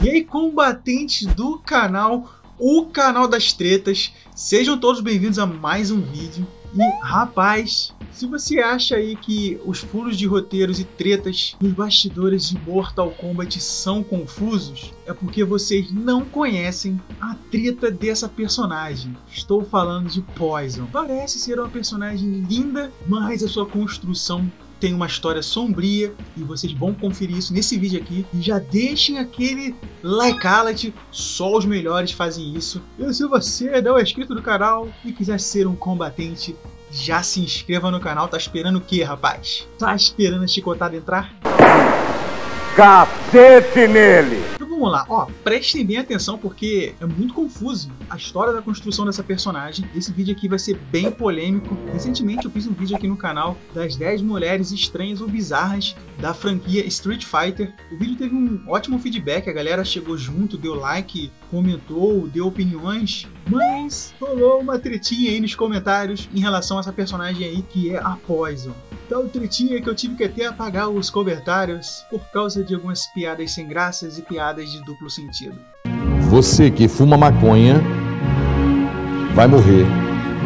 E aí, combatentes do canal, o canal das tretas, sejam todos bem-vindos a mais um vídeo. E rapaz, se você acha aí que os furos de roteiros e tretas nos bastidores de Mortal Kombat são confusos, é porque vocês não conhecem a treta dessa personagem. Estou falando de Poison. Parece ser uma personagem linda, mas a sua construção tem uma história sombria e vocês vão conferir isso nesse vídeo aqui. E já deixem aquele like alert, só os melhores fazem isso. E se você não é inscrito no canal e quiser ser um combatente, já se inscreva no canal. Tá esperando o que, rapaz? Tá esperando a chicotada entrar? Cacete nele! Então vamos lá, ó, prestem bem atenção porque é muito confuso a história da construção dessa personagem. Esse vídeo aqui vai ser bem polêmico. Recentemente eu fiz um vídeo aqui no canal das 10 mulheres estranhas ou bizarras da franquia Street Fighter. O vídeo teve um ótimo feedback, a galera chegou junto, deu like, comentou, deu opiniões, mas rolou uma tretinha aí nos comentários em relação a essa personagem aí que é a Poison. Tal tretinha que eu tive que até apagar os comentários por causa de algumas piadas sem graças e piadas de duplo sentido. Você que fuma maconha vai morrer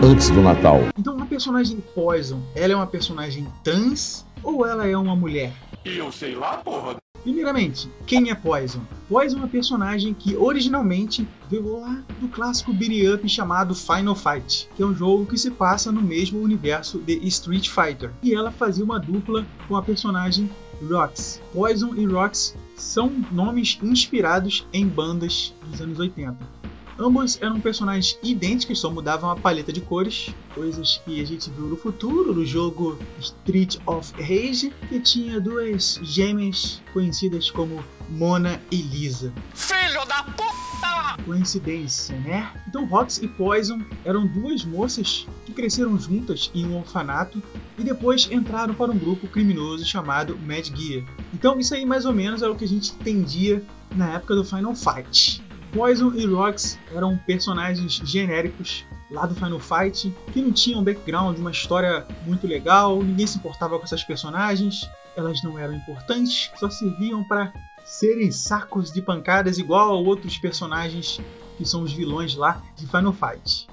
antes do Natal. Então a personagem Poison, ela é uma personagem trans ou ela é uma mulher? Eu sei lá, porra. Primeiramente, quem é Poison? Poison é uma personagem que originalmente veio lá do clássico beat up chamado Final Fight, que é um jogo que se passa no mesmo universo de Street Fighter. E ela fazia uma dupla com a personagem Rox. Poison e Rox são nomes inspirados em bandas dos anos 80. Ambos eram personagens idênticos, só mudavam a paleta de cores, coisas que a gente viu no futuro, no jogo Street of Rage, que tinha duas gêmeas conhecidas como Mona e Lisa. Filho da puta! Coincidência, né? Então Rox e Poison eram duas moças que cresceram juntas em um orfanato e depois entraram para um grupo criminoso chamado Mad Gear. Então isso aí mais ou menos era o que a gente entendia na época do Final Fight. Poison e Rox eram personagens genéricos lá do Final Fight, que não tinham um background, uma história muito legal, ninguém se importava com essas personagens, elas não eram importantes, só serviam para serem sacos de pancadas igual a outros personagens que são os vilões lá de Final Fight.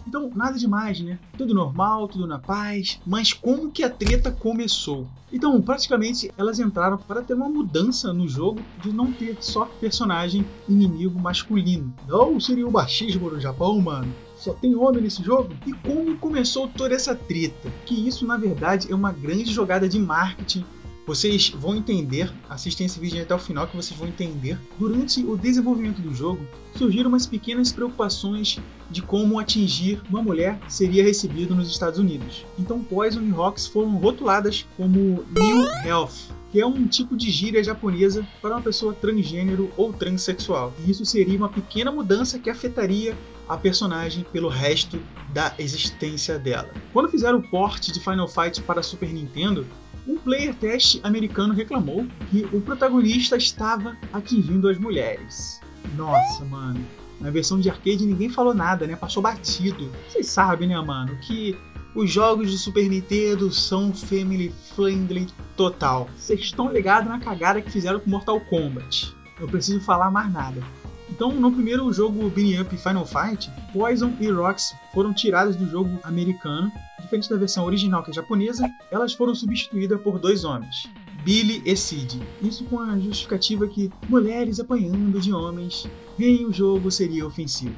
Então, nada demais, né? Tudo normal, tudo na paz. Mas como que a treta começou? Então, praticamente, elas entraram para ter uma mudança no jogo de não ter só personagem inimigo masculino. Não seria o machismo no Japão, mano? Só tem homem nesse jogo? E como começou toda essa treta? Que isso, na verdade, é uma grande jogada de marketing. Vocês vão entender, assistem esse vídeo até o final que vocês vão entender. Durante o desenvolvimento do jogo, surgiram umas pequenas preocupações de como atingir uma mulher que seria recebido nos Estados Unidos. Então Poison e Rox foram rotuladas como New Health, que é um tipo de gíria japonesa para uma pessoa transgênero ou transexual. E isso seria uma pequena mudança que afetaria a personagem pelo resto da existência dela. Quando fizeram o port de Final Fight para Super Nintendo, um player test americano reclamou que o protagonista estava atingindo as mulheres. Nossa, mano. Na versão de arcade ninguém falou nada, né? Passou batido. Vocês sabem, né, mano? Que os jogos de Super Nintendo são family friendly total. Vocês estão ligados na cagada que fizeram com Mortal Kombat. Não preciso falar mais nada. Então, no primeiro jogo beat up Final Fight, Poison e Rox foram tiradas do jogo americano. Diferente da versão original, que é japonesa, elas foram substituídas por dois homens, Billy e Sid. Isso com a justificativa que mulheres apanhando de homens em o jogo seria ofensivo.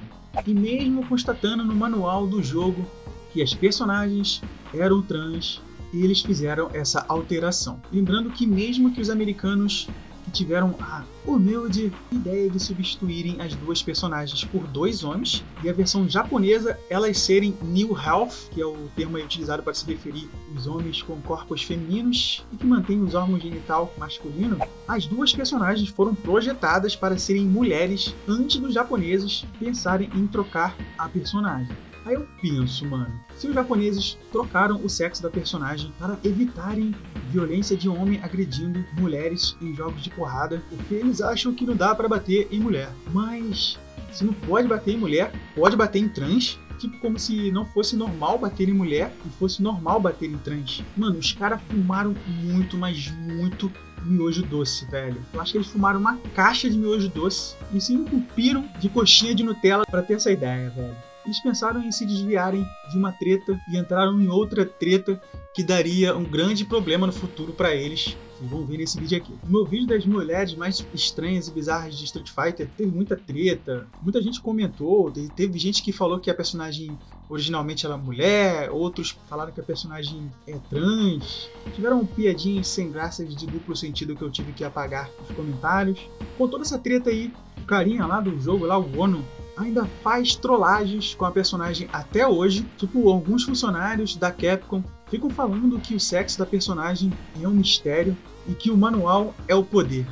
E mesmo constatando no manual do jogo que as personagens eram trans, eles fizeram essa alteração. Lembrando que mesmo que os americanos que tiveram a humilde ideia de substituírem as duas personagens por dois homens, e a versão japonesa elas serem New Health, que é o termo utilizado para se referir aos homens com corpos femininos e que mantêm os órgãos genital masculino, as duas personagens foram projetadas para serem mulheres antes dos japoneses pensarem em trocar a personagem. Aí eu penso, mano, se os japoneses trocaram o sexo da personagem para evitarem violência de homem agredindo mulheres em jogos de porrada, porque eles acham que não dá para bater em mulher. Mas Se não pode bater em mulher, pode bater em trans. Tipo, como se não fosse normal bater em mulher e fosse normal bater em trans. Mano, os caras fumaram muito, mas muito miojo doce, velho. Eu acho que eles fumaram uma caixa de miojo doce e se entupiram de coxinha de Nutella pra ter essa ideia, velho. Eles pensaram em se desviarem de uma treta e entraram em outra treta que daria um grande problema no futuro pra eles. Vocês vão ver nesse vídeo aqui. No meu vídeo das mulheres mais estranhas e bizarras de Street Fighter, teve muita treta, muita gente comentou, teve gente que falou que a personagem originalmente era mulher, outros falaram que a personagem é trans. Tiveram piadinhas sem graças de duplo sentido que eu tive que apagar nos comentários. Com toda essa treta aí, o carinha lá do jogo, lá o Ono, ainda faz trollagens com a personagem até hoje. Tipo, alguns funcionários da Capcom ficam falando que o sexo da personagem é um mistério e que o manual é o poder.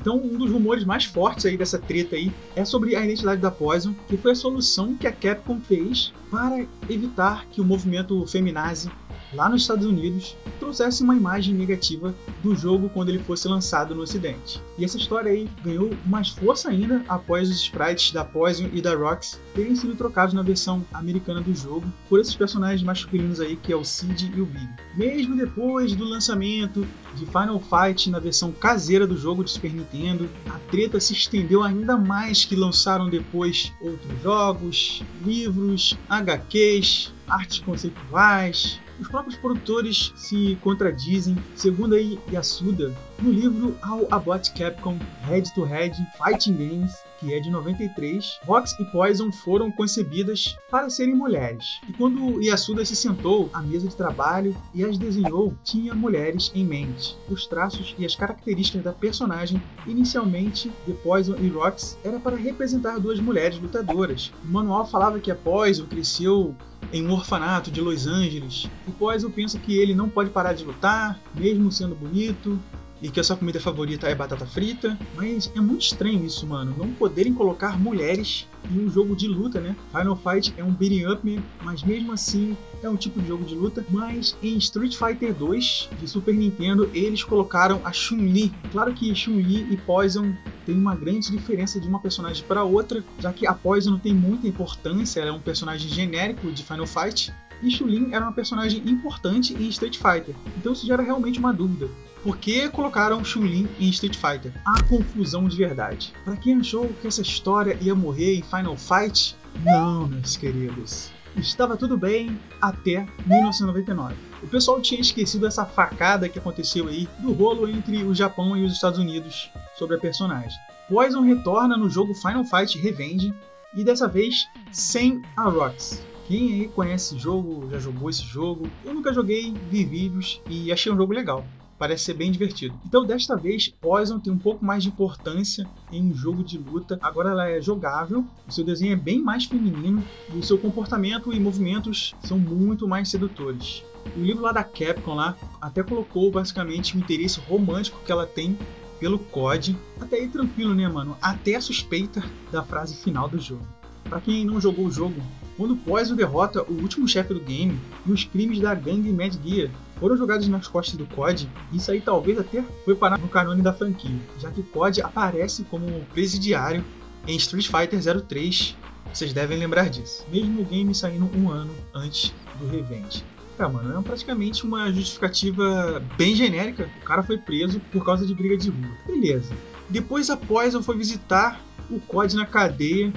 Então, um dos rumores mais fortes aí dessa treta aí é sobre a identidade da Poison, que foi a solução que a Capcom fez para evitar que o movimento feminazi lá nos Estados Unidos trouxesse uma imagem negativa do jogo quando ele fosse lançado no ocidente. E essa história aí ganhou mais força ainda após os sprites da Poison e da Rox terem sido trocados na versão americana do jogo por esses personagens masculinos aí, que é o Cid e o Big. Mesmo depois do lançamento de Final Fight na versão caseira do jogo de Super Nintendo, a treta se estendeu ainda mais, que lançaram depois outros jogos, livros, HQs, artes conceituais. Os próprios produtores se contradizem. Segundo aí Yasuda, no livro How About Capcom Head to Head Fighting Games, que é de 93, Rox e Poison foram concebidas para serem mulheres. E quando Yasuda se sentou à mesa de trabalho e as desenhou, tinha mulheres em mente. Os traços e as características da personagem, inicialmente de Poison e Rox, era para representar duas mulheres lutadoras. O manual falava que a Poison cresceu em um orfanato de Los Angeles, e Poison pensa que ele não pode parar de lutar, mesmo sendo bonito, e que a sua comida favorita é batata frita. Mas é muito estranho isso, mano, não poderem colocar mulheres em um jogo de luta, né? Final Fight é um beating up, mas mesmo assim é um tipo de jogo de luta. Mas em Street Fighter 2 de Super Nintendo, eles colocaram a Chun-Li. Claro que Chun-Li e Poison tem uma grande diferença de uma personagem para outra, já que a Poison não tem muita importância, ela é um personagem genérico de Final Fight, e Chun-Li era uma personagem importante em Street Fighter. Então isso gera realmente uma dúvida. Por que colocaram Chun-Li em Street Fighter? A confusão de verdade. Para quem achou que essa história ia morrer em Final Fight, não, meus queridos. Estava tudo bem até 1999. O pessoal tinha esquecido essa facada que aconteceu aí do rolo entre o Japão e os Estados Unidos sobre a personagem. Poison retorna no jogo Final Fight Revenge e dessa vez sem a Rox. Quem aí conhece esse jogo, já jogou esse jogo? Eu nunca joguei, vi vídeos e achei um jogo legal. Parece ser bem divertido. Então desta vez Poison tem um pouco mais de importância em um jogo de luta. Agora ela é jogável, o seu desenho é bem mais feminino e o seu comportamento e movimentos são muito mais sedutores. O livro lá da Capcom lá até colocou basicamente o interesse romântico que ela tem pelo COD. Até aí tranquilo, né, mano? Até a suspeita da frase final do jogo. Pra quem não jogou o jogo, quando Poison derrota o último chefe do game e os crimes da gangue Mad Gear foram jogados nas costas do COD, isso aí talvez até foi parar no canone da franquia, já que COD aparece como presidiário em Street Fighter 03, vocês devem lembrar disso, mesmo o game saindo um ano antes do Revenge. Mano, é praticamente uma justificativa bem genérica. O cara foi preso por causa de briga de rua. Beleza. Depois a Poison foi visitar o COD na cadeia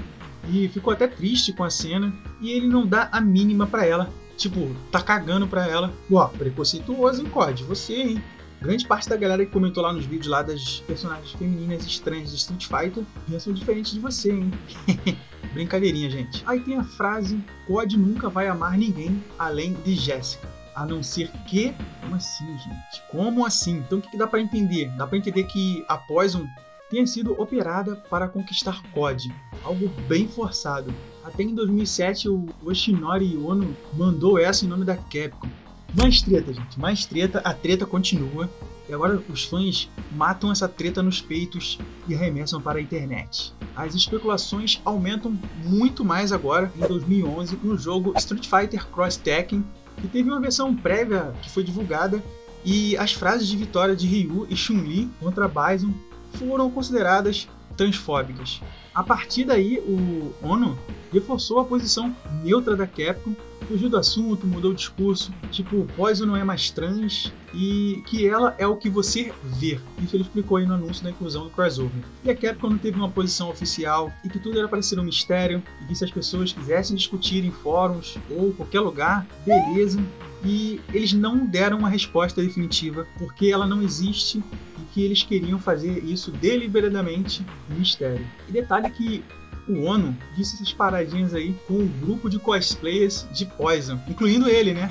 e ficou até triste com a cena. E ele não dá a mínima pra ela. Tipo, tá cagando pra ela. Ó, preconceituoso, hein, COD? Você, hein? Grande parte da galera que comentou lá nos vídeos lá das personagens femininas estranhas de Street Fighter pensam diferente de você, hein? Brincadeirinha, gente. Aí tem a frase: COD nunca vai amar ninguém além de Jessica. A não ser que... Como assim, gente? Como assim? Então o que dá pra entender? Dá pra entender que a Poison tenha sido operada para conquistar COD. Algo bem forçado. Até em 2007 o Yoshinori Ono mandou essa em nome da Capcom. Mais treta, gente. Mais treta. A treta continua. E agora os fãs matam essa treta nos peitos e arremessam para a internet. As especulações aumentam muito mais agora, em 2011, no jogo Street Fighter Cross Tekken, que teve uma versão prévia que foi divulgada, e as frases de vitória de Ryu e Chun-Li contra Bison foram consideradas transfóbicas. A partir daí, o Ono reforçou a posição neutra da Capcom, fugiu do assunto, mudou o discurso, tipo, Poison não é mais trans e que ela é o que você vê. Isso ele explicou aí no anúncio da inclusão do crossover. E a Capcom não teve uma posição oficial e que tudo era para ser um mistério e que se as pessoas quisessem discutir em fóruns ou qualquer lugar, beleza. E eles não deram uma resposta definitiva porque ela não existe e que eles queriam fazer isso deliberadamente em mistério. E detalhe que o Ono disse essas paradinhas aí com um grupo de cosplayers de Poison, incluindo ele, né?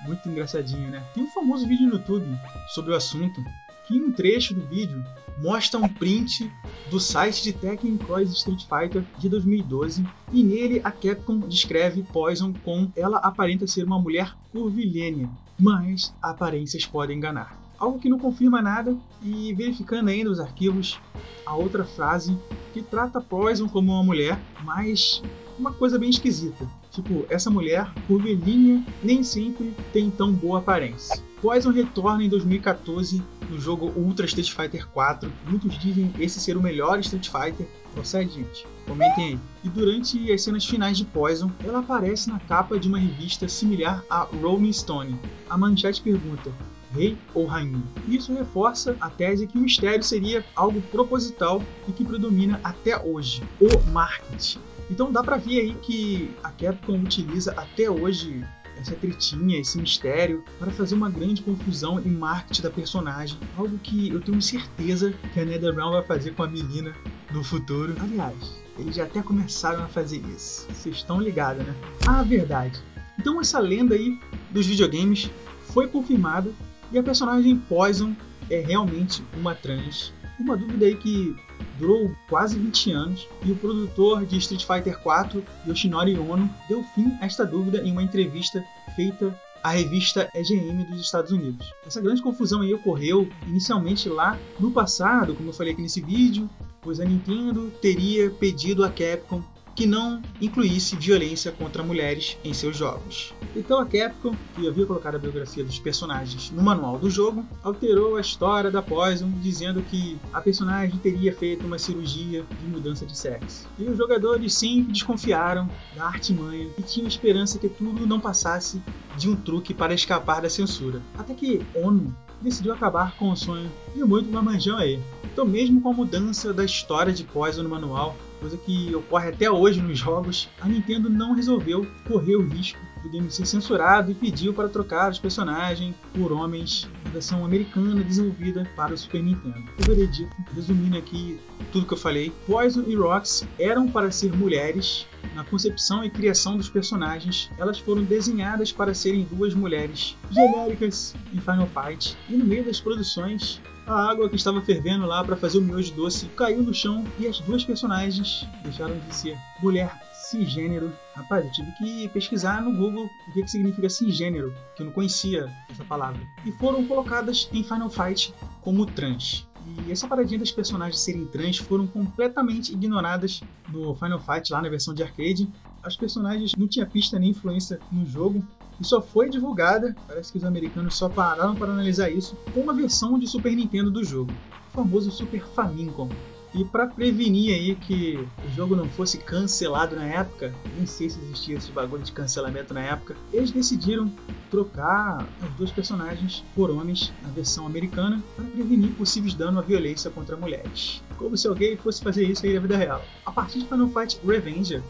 Muito engraçadinho, né? Tem um famoso vídeo no YouTube sobre o assunto, que em um trecho do vídeo mostra um print do site de Tekken Cross Street Fighter de 2012 e nele a Capcom descreve Poison com ela aparenta ser uma mulher curvilínea, mas aparências podem enganar. Algo que não confirma nada, e verificando ainda os arquivos, a outra frase que trata Poison como uma mulher, mas uma coisa bem esquisita. Tipo, essa mulher curvilínea nem sempre tem tão boa aparência. Poison retorna em 2014 no jogo Ultra Street Fighter 4. Muitos dizem esse ser o melhor Street Fighter. Procede, gente? Comentem aí. E durante as cenas finais de Poison, ela aparece na capa de uma revista similar a Rolling Stone. A manchete pergunta: rei ou rainha? Isso reforça a tese que o mistério seria algo proposital e que predomina até hoje, o marketing. Então dá pra ver aí que a Capcom utiliza até hoje essa tretinha, esse mistério, para fazer uma grande confusão em marketing da personagem, algo que eu tenho certeza que a NetherRealm vai fazer com a menina no futuro. Aliás, eles já até começaram a fazer isso, vocês estão ligados, né? Ah, verdade. Então essa lenda aí dos videogames foi confirmada e a personagem Poison é realmente uma trans. Uma dúvida aí que durou quase 20 anos e o produtor de Street Fighter 4, Yoshinori Ono, deu fim a esta dúvida em uma entrevista feita à revista EGM dos Estados Unidos. Essa grande confusão aí ocorreu inicialmente lá no passado, como eu falei aqui nesse vídeo, pois a Nintendo teria pedido à Capcom que não incluísse violência contra mulheres em seus jogos. Então a Capcom, que havia colocado a biografia dos personagens no manual do jogo, alterou a história da Poison, dizendo que a personagem teria feito uma cirurgia de mudança de sexo. E os jogadores sempre desconfiaram da artimanha e tinham esperança que tudo não passasse de um truque para escapar da censura. Até que Ono decidiu acabar com o sonho e muito marmanjão aí. Então mesmo com a mudança da história de Poison no manual, coisa que ocorre até hoje nos jogos, a Nintendo não resolveu correr o risco do game ser censurado e pediu para trocar os personagens por homens na versão americana desenvolvida para o Super Nintendo. O veredito, resumindo aqui tudo que eu falei, Poison e Rox eram para ser mulheres. Na concepção e criação dos personagens, elas foram desenhadas para serem duas mulheres genéricas em Final Fight, e no meio das produções, a água que estava fervendo lá para fazer o miojo doce caiu no chão e as duas personagens deixaram de ser mulher cisgênero. Rapaz, eu tive que pesquisar no Google o que significa cisgênero, que eu não conhecia essa palavra. E foram colocadas em Final Fight como trans. E essa paradinha das personagens serem trans foram completamente ignoradas no Final Fight, lá na versão de arcade. As personagens não tinham pista nem influência no jogo e só foi divulgada, parece que os americanos só pararam para analisar isso, com uma versão de Super Nintendo do jogo, o famoso Super Famicom. E para prevenir aí que o jogo não fosse cancelado na época, nem sei se existia esse bagulho de cancelamento na época, eles decidiram trocar as duas personagens por homens na versão americana para prevenir possíveis danos à violência contra mulheres. Como se alguém fosse fazer isso aí na vida real. A partir de Final Fight Revenger,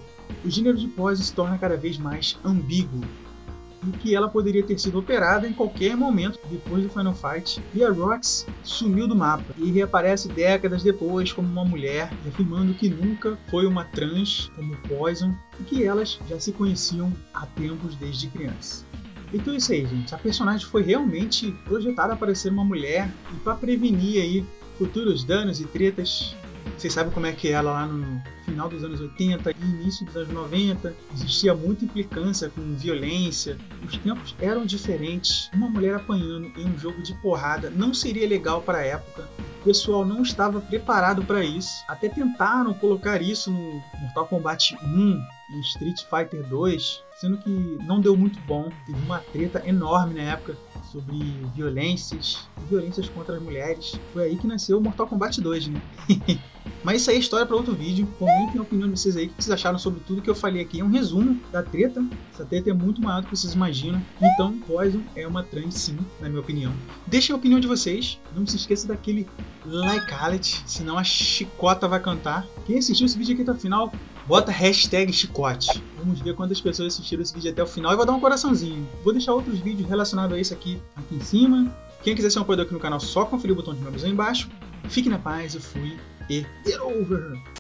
o gênero de Poison se torna cada vez mais ambíguo, e que ela poderia ter sido operada em qualquer momento depois do Final Fight, e a Rox sumiu do mapa e reaparece décadas depois como uma mulher, afirmando que nunca foi uma trans como Poison e que elas já se conheciam há tempos desde criança. Então é isso aí, gente. A personagem foi realmente projetada para ser uma mulher e para prevenir aí futuros danos e tretas. Vocês sabem como é que ela lá no final dos anos 80 e início dos anos 90 existia muita implicância com violência, os tempos eram diferentes, uma mulher apanhando em um jogo de porrada não seria legal para a época, o pessoal não estava preparado para isso, até tentaram colocar isso no Mortal Kombat 1 e Street Fighter 2, sendo que não deu muito bom, teve uma treta enorme na época sobre violências contra as mulheres. Foi aí que nasceu o Mortal Kombat 2, né? Mas isso aí é história para outro vídeo. Comentem a opinião de vocês aí, o que vocês acharam sobre tudo que eu falei aqui. É um resumo da treta. Essa treta é muito maior do que vocês imaginam. Então, Poison é uma trans sim, na minha opinião. Deixem a opinião de vocês. Não se esqueça daquele like alert, senão a chicota vai cantar. Quem assistiu esse vídeo aqui até o final, bota hashtag chicote. Vamos ver quantas pessoas assistiram esse vídeo até o final e vou dar um coraçãozinho. Vou deixar outros vídeos relacionados a esse aqui em cima. Quem quiser ser um apoiador aqui no canal, só conferir o botão de membros aí embaixo. Fique na paz, eu fui e get over!